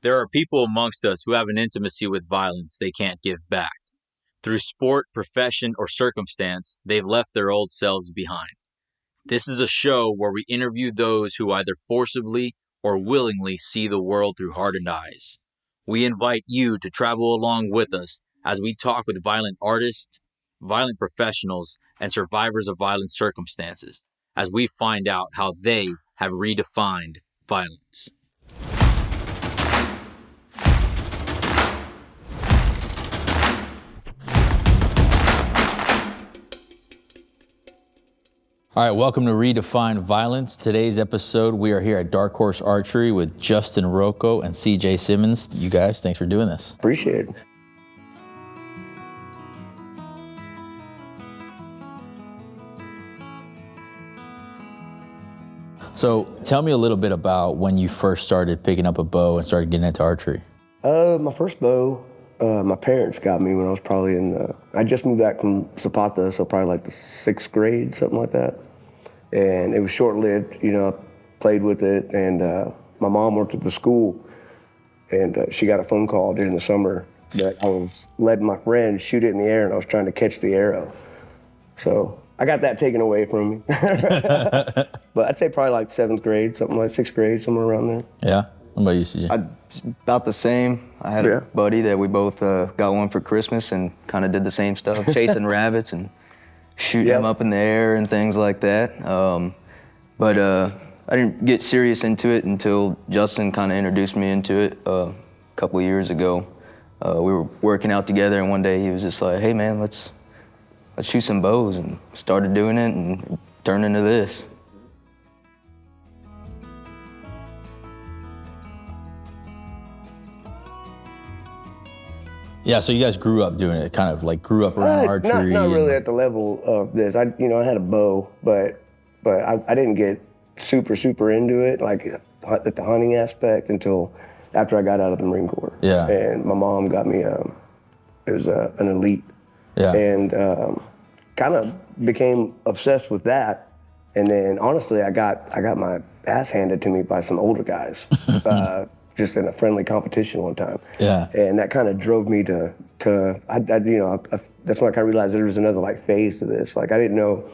There are people amongst us who have an intimacy with violence they can't give back. Through sport, profession, or circumstance, they've left their old selves behind. This is a show where we interview those who either forcibly or willingly see the world through hardened eyes. We invite you to travel along with us as we talk with violent artists, violent professionals, and survivors of violent circumstances, as we find out how they have redefined violence. All right, welcome to Redefine Violence. Today's episode, we are here at DarkHorse Archery with Justin Rocco and CJ Simmons. You guys, thanks for doing this. Appreciate it. So tell me a little bit about when you first started picking up a bow and started getting into archery. My first bow, my parents got me when I was probably I just moved back from Zapata, so probably like the 6th grade, something like that. And it was short-lived, I played with it, and my mom worked at the school, and she got a phone call during the summer that I was letting my friend shoot it in the air, and I was trying to catch the arrow. So I got that taken away from me. But I'd say probably like 7th grade, something like 6th grade, somewhere around there. Yeah? What about you, CJ? About the same. I had a buddy that we both got one for Christmas and kind of did the same stuff, chasing rabbits and shooting them up in the air and things like that. But I didn't get serious into it until Justin kind of introduced me into it a couple of years ago. We were working out together, and one day he was just like, "Hey man, let's shoot some bows," and started doing it and it turned into this. Yeah, so you guys grew up doing it, kind of like grew up around archery. Not really at the level of this. I had a bow, but I didn't get super into it, like at the hunting aspect, until after I got out of the Marine Corps. Yeah. And my mom got me, it was an Elite. Yeah. And kind of became obsessed with that. And then honestly, I got my ass handed to me by some older guys. Just in a friendly competition one time. Yeah. And that kind of drove me to that's when I kind of realized there was another like phase to this. Like I didn't know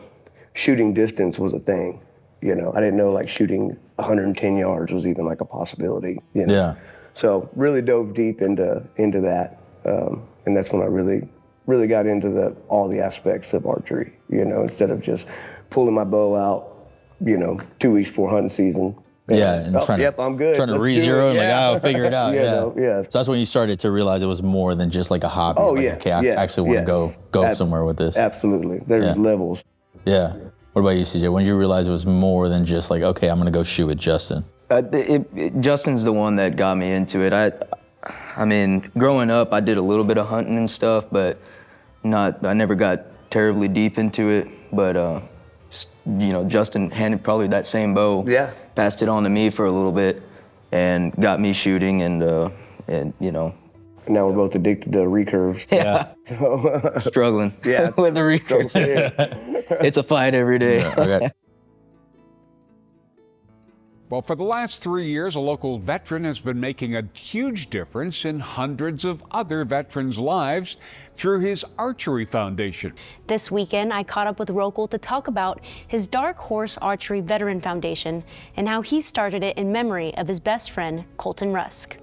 shooting distance was a thing. I didn't know like shooting 110 yards was even like a possibility. Yeah. So really dove deep into that. And that's when I really got into all the aspects of archery, instead of just pulling my bow out, 2 weeks before hunting season. And I'm good. Trying to re-zero and I'll figure it out. Yeah. So that's when you started to realize it was more than just like a hobby. I actually want to go somewhere with this. Absolutely. There's levels. Yeah. What about you, CJ? When did you realize it was more than just like, okay, I'm going to go shoot with Justin? Justin's the one that got me into it. I mean, growing up, I did a little bit of hunting and stuff, but I never got terribly deep into it. But, Justin handed probably that same bow. Yeah. Passed it on to me for a little bit and got me shooting and now we're both addicted to recurves. Yeah. Struggling with the recurves. It's a fight every day. Yeah, okay. Well, for the last 3 years, a local veteran has been making a huge difference in hundreds of other veterans' lives through his archery foundation. This weekend, I caught up with Rocco to talk about his DarkHorse Archery Veteran Foundation and how he started it in memory of his best friend, Colton Rusk.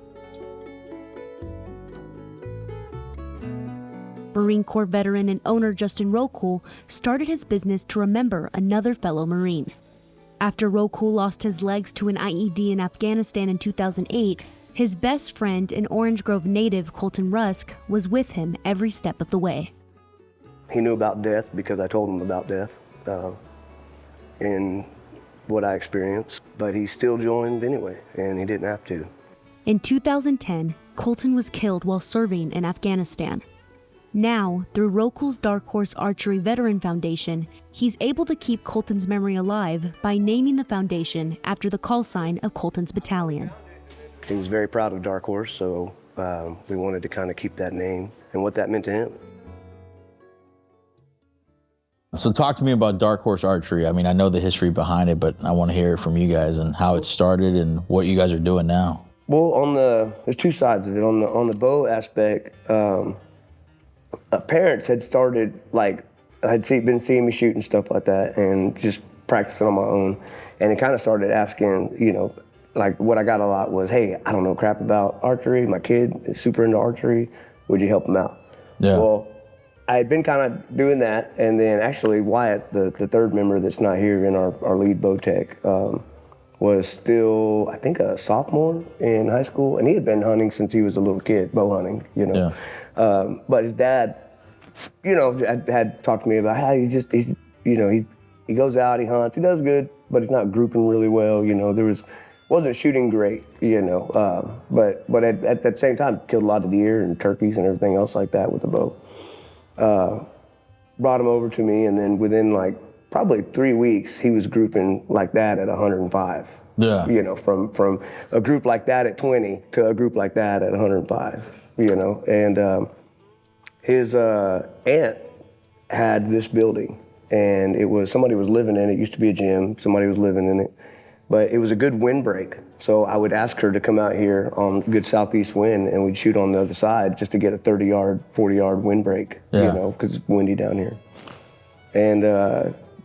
Marine Corps veteran and owner Justin Rocco started his business to remember another fellow Marine. After Rocco lost his legs to an IED in Afghanistan in 2008, his best friend and Orange Grove native Colton Rusk was with him every step of the way. He knew about death because I told him about death and what I experienced, but he still joined anyway, and he didn't have to. In 2010, Colton was killed while serving in Afghanistan. Now, through Rocco's DarkHorse Archery Veteran Foundation, he's able to keep Colton's memory alive by naming the foundation after the call sign of Colton's battalion. He was very proud of DarkHorse, so we wanted to kind of keep that name and what that meant to him. So talk to me about DarkHorse Archery. I mean, I know the history behind it, but I want to hear it from you guys and how it started and what you guys are doing now. Well, there's two sides of it. On the bow aspect, parents had started, like, been seeing me shoot and stuff like that, and just practicing on my own. And it kind of started asking, you know, like what I got a lot was, hey, I don't know crap about archery. My kid is super into archery. Would you help him out? Yeah. Well, I had been kind of doing that, and then actually Wyatt, the third member that's not here in our lead bow tech, was still, I think, a sophomore in high school, and he had been hunting since he was a little kid, bow hunting, you know. Yeah. But his dad, you know, had talked to me about how he goes out, he hunts, he does good, but he's not grouping really well, you know. Wasn't shooting great, you know, but at the same time, killed a lot of deer and turkeys and everything else like that with the bow. Brought him over to me, and then within like probably 3 weeks, he was grouping like that at 105. Yeah. You know, from a group like that at 20 to a group like that at 105, you know. And his aunt had this building, and somebody was living in it. It used to be a gym. Somebody was living in it. But it was a good windbreak. So I would ask her to come out here on good southeast wind, and we'd shoot on the other side just to get a 30-yard, 40-yard windbreak, you know, because it's windy down here. And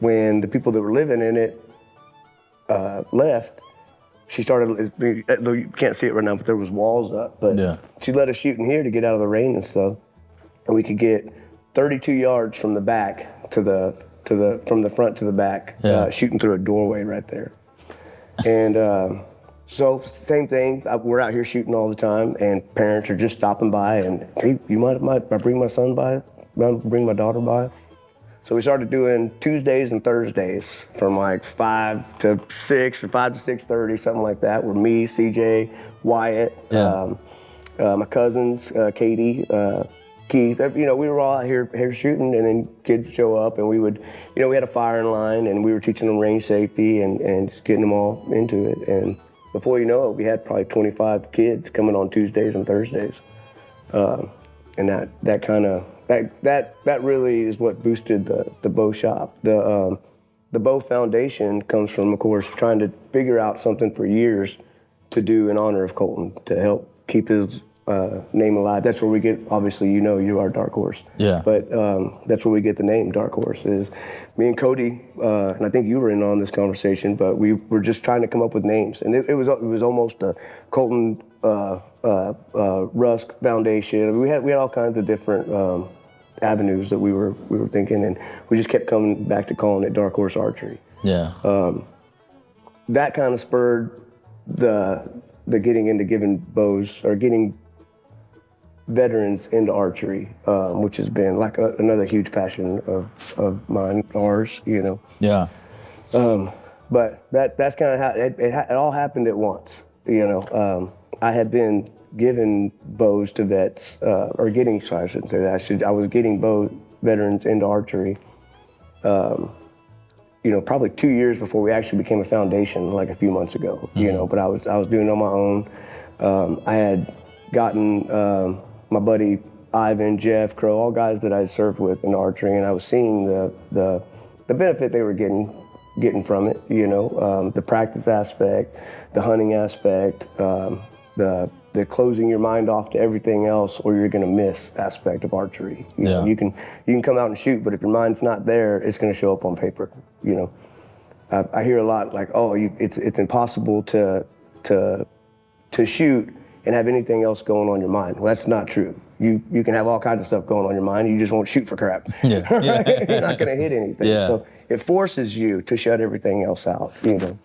when the people that were living in it left, she started, you can't see it right now, but there was walls up. But she let us shoot in here to get out of the rain and stuff. And we could get 32 yards from the back from the front to the back, shooting through a doorway right there. And so same thing, we're out here shooting all the time, and parents are just stopping by and, hey, you might bring my son by, bring my daughter by. So we started doing Tuesdays and Thursdays from like 5 to 6 or 5 to 6:30, something like that, with me, CJ, Wyatt, my cousins, Katie, Keith. You know, we were all out here shooting, and then kids would show up, and we would, you know, we had a firing line, and we were teaching them range safety and just getting them all into it. And before you know it, we had probably 25 kids coming on Tuesdays and Thursdays. And that really is what boosted the bow shop. The bow foundation comes from, of course, trying to figure out something for years to do in honor of Colton, to help keep his name alive. That's where we get, obviously, you know, you are DarkHorse. Yeah. But that's where we get the name DarkHorse. Is me and Cody, and I think you were in on this conversation, but we were just trying to come up with names, and it was almost a Colton Rusk Foundation. We had all kinds of different avenues that we were thinking, and we just kept coming back to calling it DarkHorse Archery. Yeah. That kind of spurred the getting into giving bows, or getting veterans into archery, which has been like another huge passion of mine, ours, you know. Yeah. But that's kind of how it all happened at once, you know. I had been giving bows to vets, or getting, sorry, I shouldn't say that. I was getting veterans into archery, you know, probably 2 years before we actually became a foundation, like a few months ago, you know. But I was doing it on my own. I had gotten my buddy Ivan, Jeff, Crow, all guys that I served with in archery, and I was seeing the benefit they were getting from it, you know, the practice aspect, the hunting aspect, the closing your mind off to everything else or you're gonna miss aspect of archery. You know, you can come out and shoot, but if your mind's not there, it's gonna show up on paper, you know. I hear a lot like, oh, it's impossible to shoot and have anything else going on your mind. Well, that's not true. You can have all kinds of stuff going on your mind, you just won't shoot for crap. You're not gonna hit anything. So it forces you to shut everything else out, you know.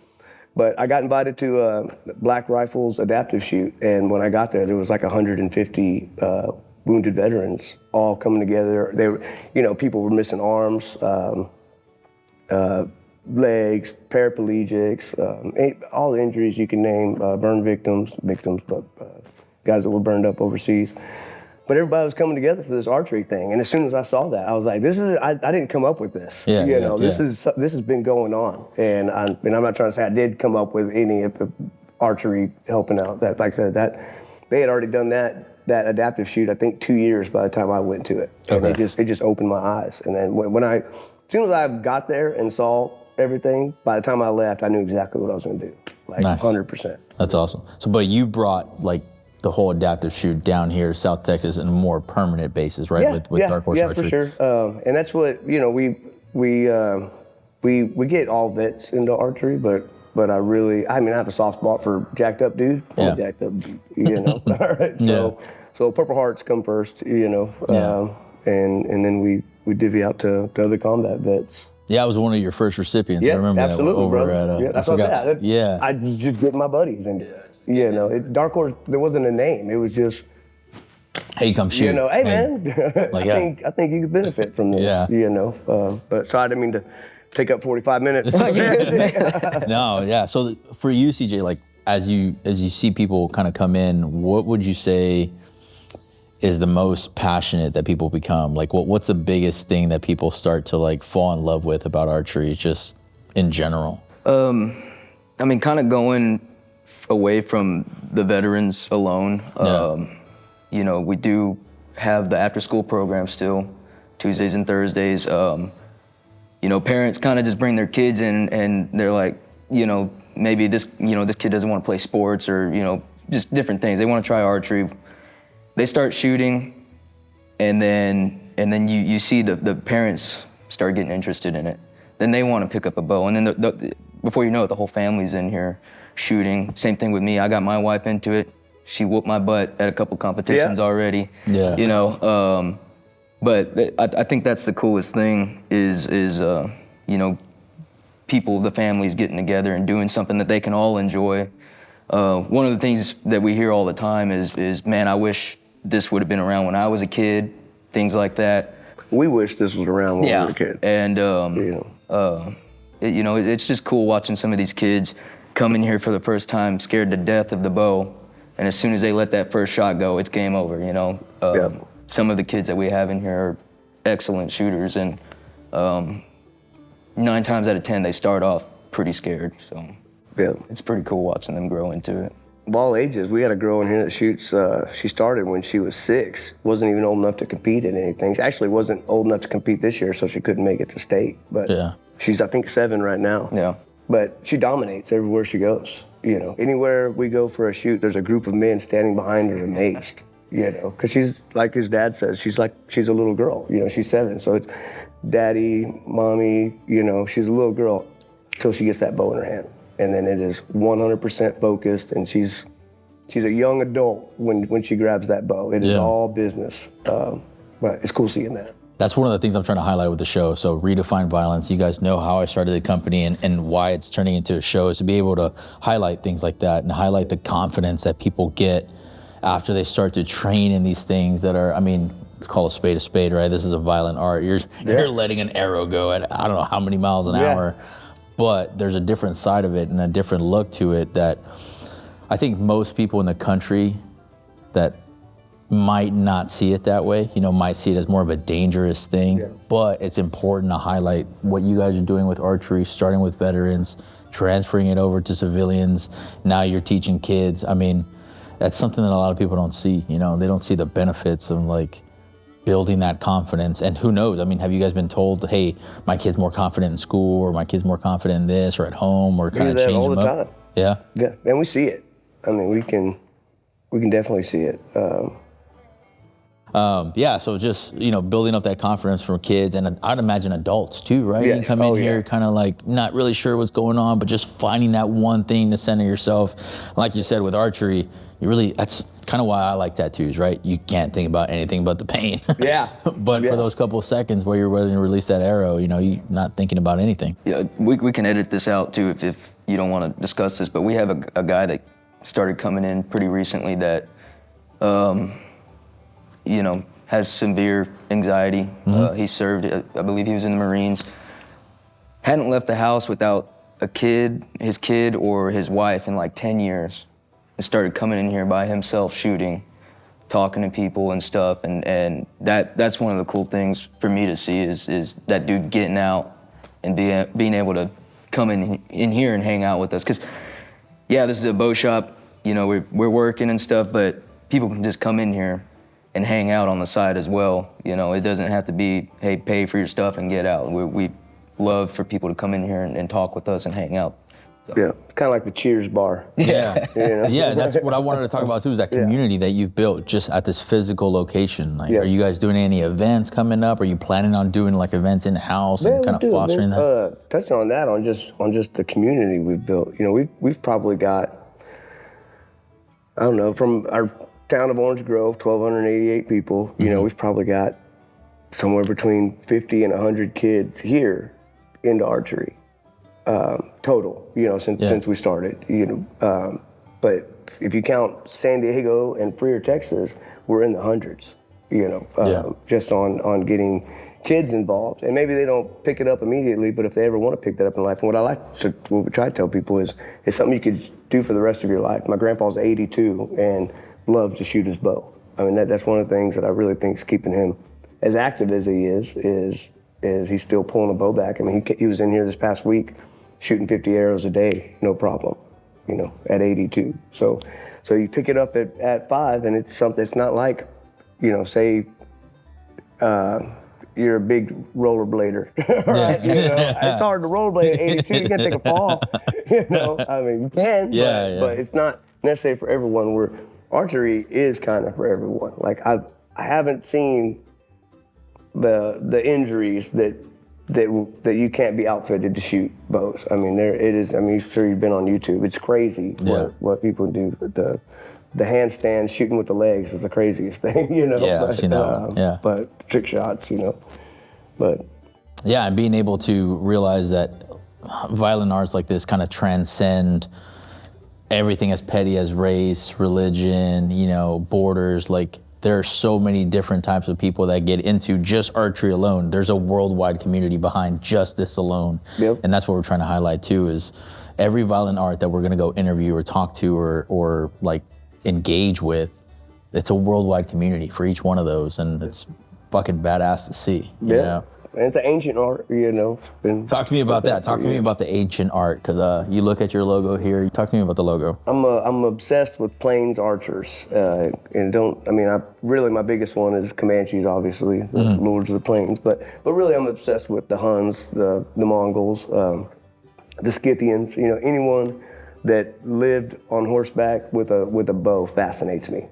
But I got invited to Black Rifle's adaptive shoot, and when I got there was like 150 wounded veterans all coming together. They were, you know, people were missing arms, legs, paraplegics, all the injuries you can name, burn victims, but guys that were burned up overseas. But everybody was coming together for this archery thing, and as soon as I saw that, I was like, "This is I didn't come up with this. This has been going on." And I'm not trying to say I did come up with any of the archery helping out. That, like I said, that they had already done that adaptive shoot, I think 2 years by the time I went to it. And it just opened my eyes. And then as soon as I got there and saw everything, by the time I left, I knew exactly what I was going to do. like Nice. 100%. That's awesome. So, but you brought like the whole adaptive shoot down here to South Texas in a more permanent basis, right? Yeah, with DarkHorse yeah, Archery. for sure. And that's what, you know, we get all vets into archery, but I have a soft spot for jacked up dude. Yeah. Jacked up dude, you know. All right. So Purple Hearts come first, you know. And then we divvy out to other combat vets. Yeah, I was one of your first recipients. Yeah, I remember absolutely, that over brother. at. That's what I said. Yeah. I just get my buddies, and you know, Dark Horse. There wasn't a name. It was just, Hey, come shoot. you know, hey man, Like, I think you could benefit from this. Yeah. You know, but so I didn't mean to take up 45 minutes. No, yeah. So for you, CJ, like as you see people kind of come in, what would you say is the most passionate that people become? Like what's the biggest thing that people start to like fall in love with about archery, just in general? I mean, kind of going away from the veterans alone. You know, we do have the after-school program still, Tuesdays and Thursdays. You know, parents kind of just bring their kids in, and they're like, you know, maybe this kid doesn't want to play sports, or you know, just different things. They want to try archery. They start shooting, and then you see the parents start getting interested in it. Then they want to pick up a bow, and then before you know it, the whole family's in here shooting. Same thing with me. I got my wife into it. She whooped my butt at a couple competitions already. Yeah. You know, but I think that's the coolest thing is you know, people, the families getting together and doing something that they can all enjoy. One of the things that we hear all the time is man, I wish this would have been around when I was a kid, things like that. We wish this was around when we were a kid. And you know, it's just cool watching some of these kids come in here for the first time, scared to death of the bow, and as soon as they let that first shot go, it's game over. You know, some of the kids that we have in here are excellent shooters, and 9 times out of 10 they start off pretty scared. So it's pretty cool watching them grow into it. Of all ages, we had a girl in here that shoots. She started when she was 6. Wasn't even old enough to compete in anything. She actually wasn't old enough to compete this year, so she couldn't make it to state. But she's, I think, 7 right now. Yeah. But she dominates everywhere she goes. You know, anywhere we go for a shoot, there's a group of men standing behind her, amazed. You know, because she's like his dad says, she's a little girl. You know, she's 7, so it's daddy, mommy. You know, she's a little girl till she gets that bow in her hand. And then it is 100% focused, and she's a young adult when she grabs that bow. It is all business, but it's cool seeing that. That's one of the things I'm trying to highlight with the show. So Redefine Violence, you guys know how I started the company and why it's turning into a show, is to be able to highlight things like that and highlight the confidence that people get after they start to train in these things that are, I mean, let's call a spade, right? This is a violent art. You're letting an arrow go at I don't know how many miles an hour. But there's a different side of it and a different look to it that I think most people in the country that might not see it that way, you know, might see it as more of a dangerous thing. But it's important to highlight what you guys are doing with archery, starting with veterans, transferring it over to civilians. Now you're teaching kids. I mean, that's something that a lot of people don't see. You know, they don't see the benefits of like building that confidence. And who knows? I mean, have you guys been told, hey, my kid's more confident in school, or my kid's more confident in this, or at home, or kind of change all them the up? time. Yeah. Yeah, and we see it. I mean, we can definitely see it. So just, you know, building up that confidence for kids, and I'd imagine adults too, right? Yes. You come in here kind of like not really sure what's going on, but just finding that one thing to center yourself. Like you said with archery, that's kind of why I like tattoos, right? You can't think about anything but the pain. Yeah. But for those couple of seconds where you're ready to release that arrow, you know, you're not thinking about anything. Yeah, we can edit this out too if you don't want to discuss this, but we have a guy that started coming in pretty recently that, you know, has severe anxiety. He served, I believe he was in the Marines. Hadn't left the house without his kid or his wife in like 10 years. And started coming in here by himself shooting, talking to people and stuff, and that's one of the cool things for me to see is that dude getting out and being able to come in here and hang out with us. Because this is a bow shop, you know, we're working and stuff, but people can just come in here and hang out on the side as well. You know, it doesn't have to be, hey, pay for your stuff and get out. We love for people to come in here and talk with us and hang out. Yeah, kind of like the Cheers bar. Yeah. You know? Yeah, that's what I wanted to talk about too, is that community that you've built just at this physical location. Like, are you guys doing any events coming up? Are you planning on doing like events in-house and kind of fostering that? Touching on that, on just the community we've built. You know, we've probably got, I don't know, from our town of Orange Grove, 1,288 people, you know, we've probably got somewhere between 50 and 100 kids here into archery. Total, you know, since we started, you know, but if you count San Diego and Freer, Texas, we're in the hundreds, you know, just on getting kids involved. And maybe they don't pick it up immediately, but if they ever want to pick that up in life, and what we try to tell people is it's something you could do for the rest of your life. My grandpa's 82 and loves to shoot his bow. I mean, that's one of the things that I really think is keeping him as active as he is he's still pulling a bow back. I mean, he was in here this past week shooting 50 arrows a day, no problem, you know, at 82. So you pick it up at 5, and it's something, it's not like, you know, say you're a big rollerblader, right? You know, it's hard to rollerblade at 82, you can take a fall, you know, I mean, you can, but it's not necessarily for everyone, where archery is kind of for everyone. Like, I haven't seen the injuries that you can't be outfitted to shoot bows. I mean, it is. I mean, I'm sure you've been on YouTube. It's crazy what people do. The handstand shooting with the legs is the craziest thing, you know. Yeah, I've seen that one. Yeah. But trick shots, you know. But yeah, and being able to realize that violent arts like this kind of transcend everything as petty as race, religion, you know, borders. Like, there are so many different types of people that get into just archery alone. There's a worldwide community behind just this alone. Yep. And that's what we're trying to highlight too, is every violent art that we're gonna go interview or talk to or like engage with, it's a worldwide community for each one of those, and it's fucking badass to see. You know? And it's an ancient art, you know. Talk to me about that. Talk to me about the ancient art, because you look at your logo here. Talk to me about the logo. I'm obsessed with plains archers, my biggest one is Comanches, obviously, the Lords of the Plains. But really, I'm obsessed with the Huns, the Mongols, the Scythians. You know, anyone that lived on horseback with a bow fascinates me.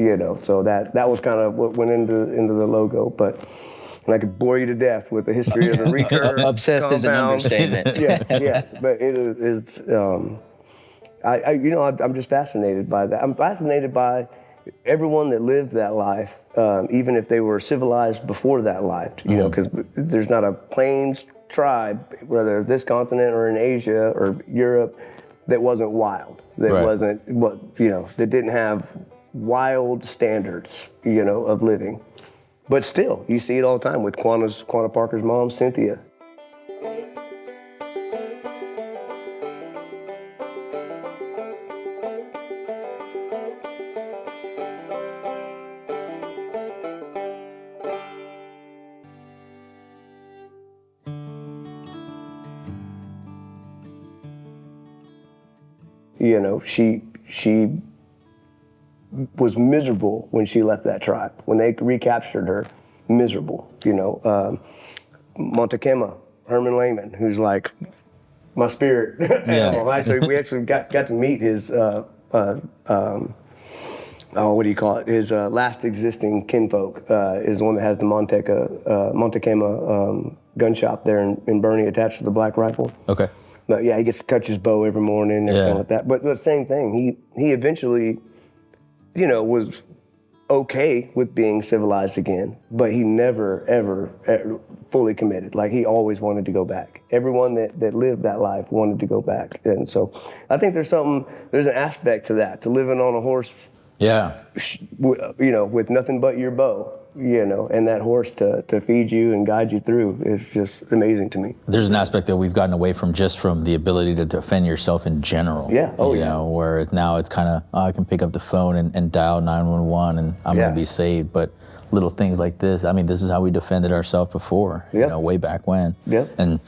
You know, so that was kind of what went into the logo, and I could bore you to death with the history of the recurve. Obsessed compound. is an understatement. Yeah, but it's I'm just fascinated by that. I'm fascinated by everyone that lived that life, even if they were civilized before that life. You know, because there's not a plains tribe, whether this continent or in Asia or Europe, that wasn't wild. That wasn't that didn't have wild standards, you know, of living. But still, you see it all the time with Quanah Parker's mom, Cynthia. You know, she was miserable when she left that tribe. When they recaptured her, miserable, you know. Montekema, Herman Lehman, who's like my spirit animal. We actually got to meet his, what do you call it? His last existing kinfolk is the one that has the Montekema gun shop there in Bernie attached to the Black Rifle. Okay. But yeah, he gets to touch his bow every morning and everything like that. But the same thing, he eventually, you know, was okay with being civilized again, but he never, ever fully committed. Like, he always wanted to go back. Everyone that lived that life wanted to go back. And so I think there's an aspect to that, to living on a horse Yeah. With nothing but your bow, and that horse to feed you and guide you through is just amazing to me. There's an aspect that we've gotten away from just from the ability to defend yourself in general. Yeah. Oh, you know, where now it's kind of, I can pick up the phone and dial 911 and I'm going to be saved. But little things like this, I mean, this is how we defended ourselves before, way back when. Yeah. And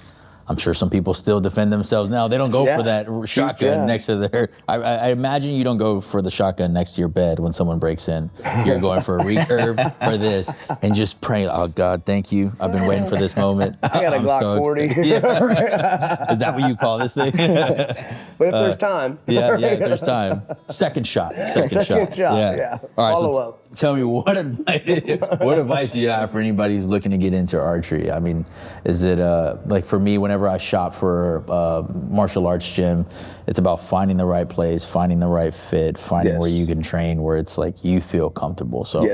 I'm sure some people still defend themselves now. They don't go for that shotgun next to their, I imagine you don't go for the shotgun next to your bed when someone breaks in. You're going for a recurve or this and just praying, oh God, thank you. I've been waiting for this moment. I got a Glock 40. Is that what you call this thing? But if there's time. If there's time. Second shot. Yeah. All right, Follow up. Tell me what advice do you have for anybody who's looking to get into archery? I mean, is it like for me, whenever I shop for a martial arts gym, it's about finding the right place, finding the right fit, finding where you can train, where it's like you feel comfortable. So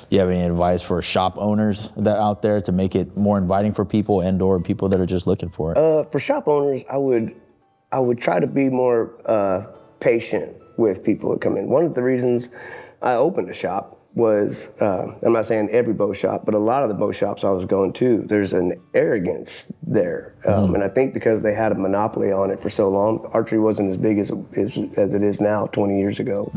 you have any advice for shop owners that out there to make it more inviting for people and or people that are just looking for it? For shop owners, I would try to be more patient with people that come in. One of the reasons I opened a shop was, I'm not saying every bow shop, but a lot of the bow shops I was going to, there's an arrogance there. And I think because they had a monopoly on it for so long, archery wasn't as big as it is now 20 years ago,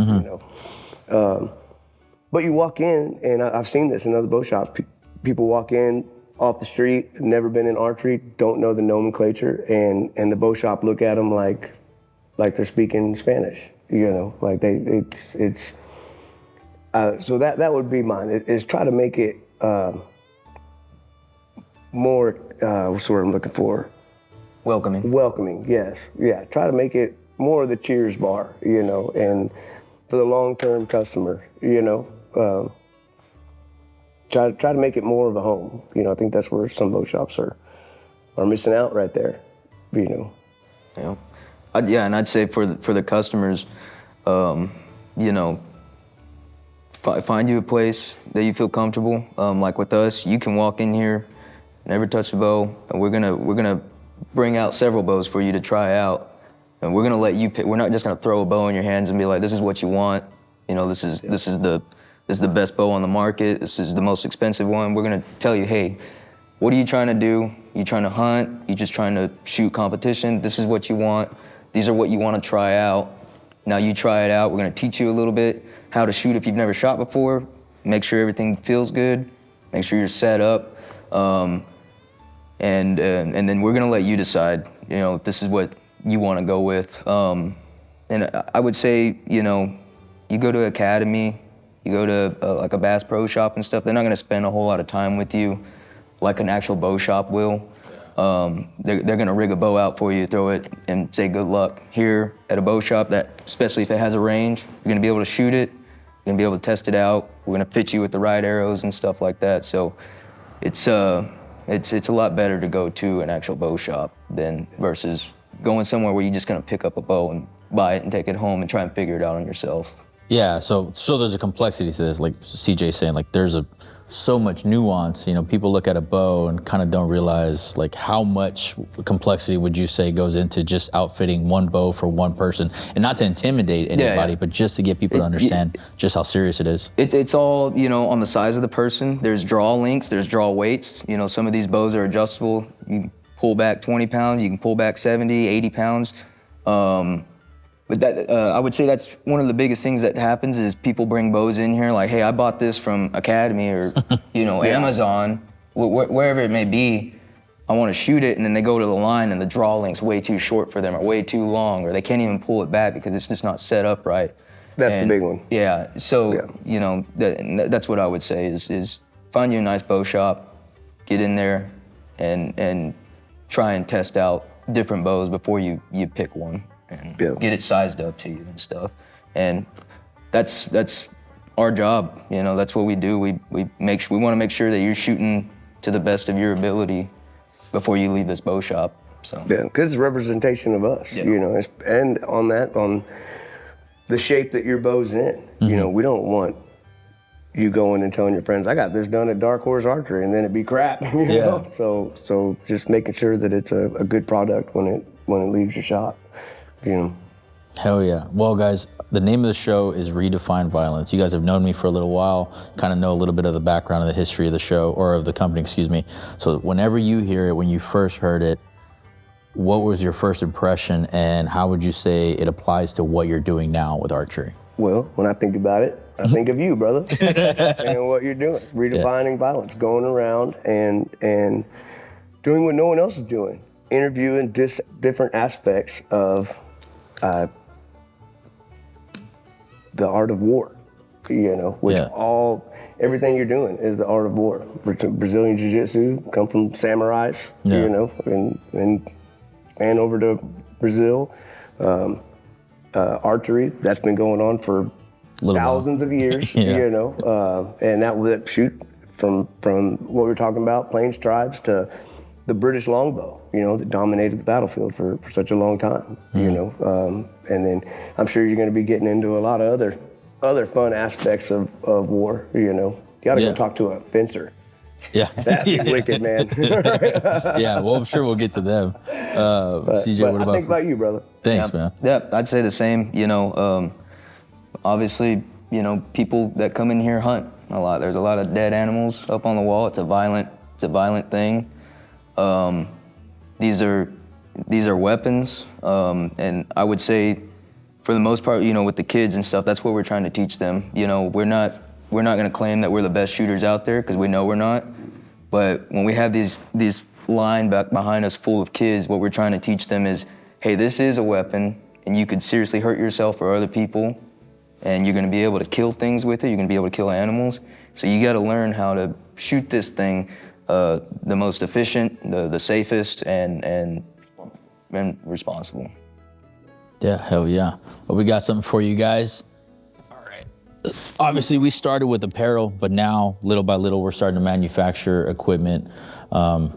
But you walk in, and I've seen this in other bow shops, people walk in off the street, never been in archery, don't know the nomenclature, and the bow shop look at them like they're speaking Spanish, like it's so that would be mine, is try to make it more, what's the word I'm looking for? Welcoming, yes. Yeah, try to make it more of the cheers bar, and for the long-term customer, try to make it more of a home. I think that's where some bow shops are missing out right there, Yeah, and I'd say for the customers, find you a place that you feel comfortable. Like with us, you can walk in here, never touch a bow, and we're gonna bring out several bows for you to try out, and we're gonna let you pick. We're not just gonna throw a bow in your hands and be like, this is what you want. This is the best bow on the market. This is the most expensive one. We're gonna tell you, hey, what are you trying to do? You trying to hunt? You just trying to shoot competition? This is what you want. These are what you want to try out. Now you try it out. We're gonna teach you a little bit how to shoot if you've never shot before. Make sure everything feels good. Make sure you're set up, and then we're gonna let you decide. If this is what you want to go with. And I would say, you go to academy, you go to like a Bass Pro Shop and stuff. They're not gonna spend a whole lot of time with you, like an actual bow shop will. They're gonna rig a bow out for you, throw it, and say good luck. Here at a bow shop, that especially if it has a range, you're gonna be able to shoot it. You're gonna be able to test it out. We're gonna fit you with the right arrows and stuff like that. So it's a lot better to go to an actual bow shop than versus going somewhere where you're just gonna pick up a bow and buy it and take it home and try and figure it out on yourself. Yeah, so there's a complexity to this, like CJ's saying, like there's so much nuance. People look at a bow and kind of don't realize like how much complexity would you say goes into just outfitting one bow for one person, and not to intimidate anybody, but just to get people to understand just how serious it is. It's all, on the size of the person. There's draw links, there's draw weights. Some of these bows are adjustable. You can pull back 20 pounds, you can pull back 70, 80 pounds. But that, I would say that's one of the biggest things that happens is people bring bows in here like, hey, I bought this from Academy or, Amazon, wherever it may be. I want to shoot it, and then they go to the line and the draw link's way too short for them or way too long, or they can't even pull it back because it's just not set up right. That's the big one. Yeah, so, that's what I would say is find you a nice bow shop, get in there, and try and test out different bows before you pick one. And get it sized up to you and stuff, and that's our job. That's what we do. We want to make sure that you're shooting to the best of your ability before you leave this bow shop. So because it's representation of us, and on the shape that your bow's in. We don't want you going and telling your friends, I got this done at DarkHorse Archery, and then it be crap. So just making sure that it's a good product when it leaves your shop. Hell yeah. Well, guys, The name of the show is Redefine Violence. You guys have known me for a little while, kind of know a little bit of the background of the history of the show, or of the company, excuse me. So whenever you hear it, when you first heard it, what was your first impression, and how would you say it applies to what you're doing now with archery? Well, when I think about it, I think of you, brother, and what you're doing. Redefining violence, going around and doing what no one else is doing, interviewing different aspects of the art of war, which everything you're doing is the art of war. Brazilian Jiu-Jitsu, come from samurais, and over to Brazil. Archery, that's been going on for thousands of years, and that was from what we were talking about, Plains tribes to the British longbow, that dominated the battlefield for such a long time, and then I'm sure you're going to be getting into a lot of other fun aspects of war, You got to go talk to a fencer. Yeah. That'd be wicked, man. Yeah, well, I'm sure we'll get to them. CJ, what about? I think about you, brother. Thanks, man. Yeah, I'd say the same. Obviously, people that come in here hunt a lot. There's a lot of dead animals up on the wall. It's a violent thing. These are weapons, and I would say, for the most part, with the kids and stuff, that's what we're trying to teach them. We're not going to claim that we're the best shooters out there, because we know we're not. But when we have these line back behind us full of kids, what we're trying to teach them is, hey, this is a weapon, and you could seriously hurt yourself or other people, and you're going to be able to kill things with it. You're going to be able to kill animals. So you got to learn how to shoot this thing the most efficient, the safest, and responsible. Yeah, hell yeah. Well, we got something for you guys. Obviously, we started with apparel, but now, little by little, we're starting to manufacture equipment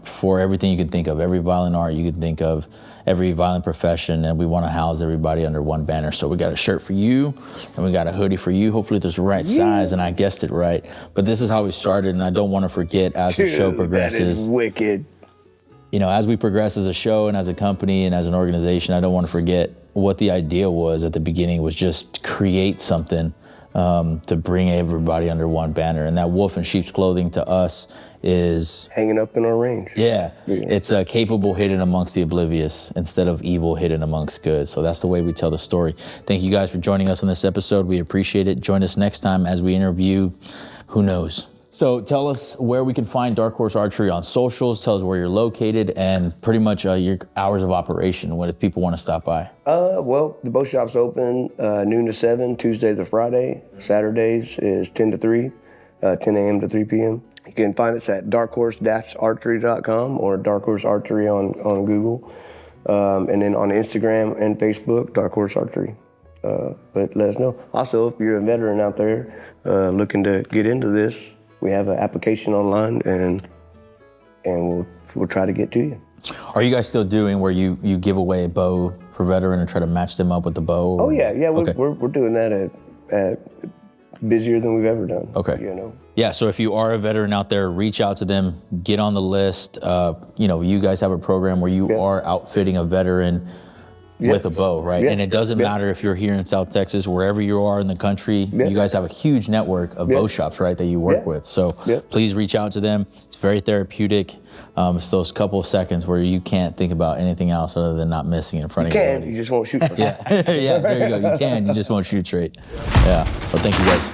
for everything you can think of, every violent art you can think of, every violent profession, and we want to house everybody under one banner. So we got a shirt for you, and we got a hoodie for you. Hopefully there's the right size, and I guessed it right. But this is how we started, and I don't want to forget as the show progresses. That is wicked. As we progress as a show and as a company and as an organization, I don't want to forget what the idea was at the beginning, was just create something to bring everybody under one banner. And that wolf in sheep's clothing to us is hanging up in our range. Yeah. It's capable hidden amongst the oblivious instead of evil hidden amongst good. So that's the way we tell the story. Thank you guys for joining us on this episode. We appreciate it. Join us next time as we interview, who knows? So tell us where we can find DarkHorse Archery on socials. Tell us where you're located and pretty much your hours of operation if people want to stop by. Well, the bow shop's open noon to 7, Tuesday to Friday. Saturdays is 10 to 3, 10 a.m. to 3 p.m. You can find us at darkhorse-archery.com or DarkHorse Archery on Google. And then on Instagram and Facebook, DarkHorse Archery. But let us know. Also, if you're a veteran out there looking to get into this, we have an application online, and we'll try to get to you. Are you guys still doing where you give away a bow for veteran and try to match them up with the bow? Oh yeah, Okay. We're doing that at busier than we've ever done. Okay. Yeah, so if you are a veteran out there, reach out to them, get on the list. You guys have a program where you are outfitting a veteran with a bow, right? And it doesn't matter if you're here in South Texas, wherever you are in the country, you guys have a huge network of bow shops, right, that you work with. So please reach out to them. It's very therapeutic. It's those couple of seconds where you can't think about anything else other than not missing in front of you. You just won't shoot. Yeah, there you go. You can, you just won't shoot straight. Yeah, well, thank you guys.